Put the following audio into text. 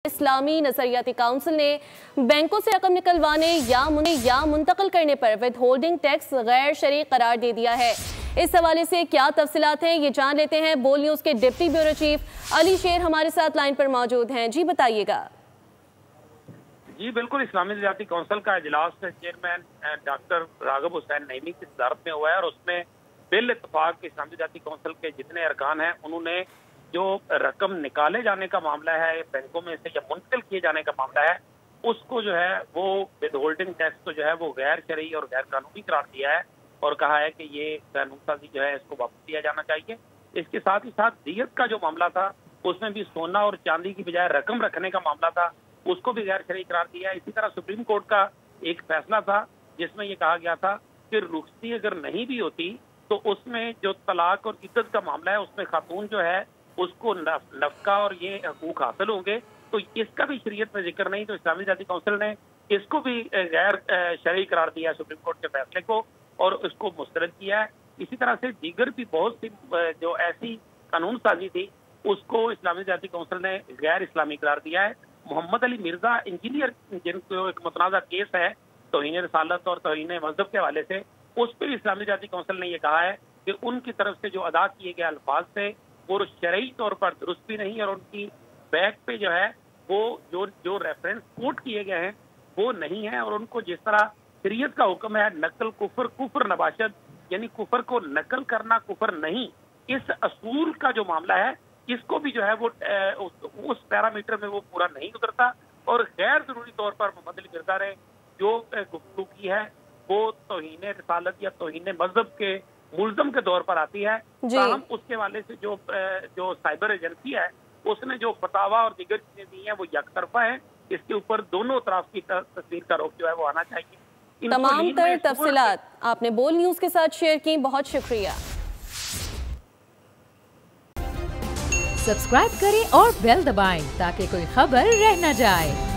इस्लामी नजरियाती council ने बैंकों से रकम निकलवाने या मुंतकिल करने पर विद होल्डिंग टैक्स गैर शरई करार दे दिया है। इस हवाले से क्या तफसीलात हैं ये जान लेते हैं। बोल न्यूज के डिप्टी ब्यूरो चीफ अली शेर हमारे साथ लाइन पर मौजूद हैं। जी बताइएगा। जी बिल्कुल, इस्लामी नजरियाती काउंसिल का इजलास चेयरमैन डॉक्टर राघव हुसैन नईमी की सदारत में हुआ है और उसमें बिल इत्तफाक इस्लामी नजरियाती काउंसिल के जितने अरकान हैं उन्होंने जो रकम निकाले जाने का मामला है बैंकों में से या मुंतकिल किए जाने का मामला है उसको जो है वो विद होल्डिंग टैक्स को जो है वो गैर शरई और गैर कानूनी करार दिया है और कहा है कि ये कानून साजी जो है इसको वापस दिया जाना चाहिए। इसके साथ ही साथ दियत का जो मामला था उसमें भी सोना और चांदी की बजाय रकम रखने का मामला था, उसको भी गैर शरई करार दिया है। इसी तरह सुप्रीम कोर्ट का एक फैसला था जिसमें ये कहा गया था कि रुखसती अगर नहीं भी होती तो उसमें जो तलाक और इद्दत का मामला है उसमें खातून जो है उसको नफका और ये हकूक हासिल होंगे, तो इसका भी शरीयत में जिक्र नहीं, तो इस्लामी नजरियाती काउंसिल ने इसको भी गैर शरई करार दिया सुप्रीम कोर्ट के फैसले को और उसको मुस्तरद किया है। इसी तरह से दीगर भी बहुत सी जो ऐसी कानून साजी थी उसको इस्लामी नजरियाती काउंसिल ने गैर इस्लामी करार दिया है। मोहम्मद अली मिर्जा इंजीनियर जिनको एक मुतनाज़ा केस है तौहीन रिसालत और तौहीन मजहब के हवाले से, उस पर इस्लामी नजरियाती काउंसिल ने यह कहा है कि उनकी तरफ से जो अदा किए गए अल्फाज थे वो शरई तौर पर दुरुस्त भी नहीं और उनकी बैक पे जो है वो जो रेफरेंस कोट किए गए हैं वो नहीं है और उनको जिस तरह शरीयत का हुक्म है नकल कुफर नबाशत यानी कुफर को नकल करना कुफर नहीं, इस असूल का जो मामला है इसको भी जो है वो उस पैरामीटर में वो पूरा नहीं उतरता और गैर जरूरी तौर पर मोहम्मद अली मिर्जा ने जो गुफ्तगू की है वो तौहीन रिसालत या तौहीन मजहब के मुल्ज़म के दौर पर आती है। हम उसके वाले से जो साइबर एजेंसी है उसने जो फतावा और दीगर चीजें दी हैं वो यकतरफा है, इसके ऊपर दोनों तरफ की तस्वीर का रुख जो है वो आना चाहिए। तमाम तर तफसीलात आपने बोल न्यूज के साथ शेयर की, बहुत शुक्रिया। सब्सक्राइब करें और बेल दबाएं ताकि कोई खबर रह न जाए।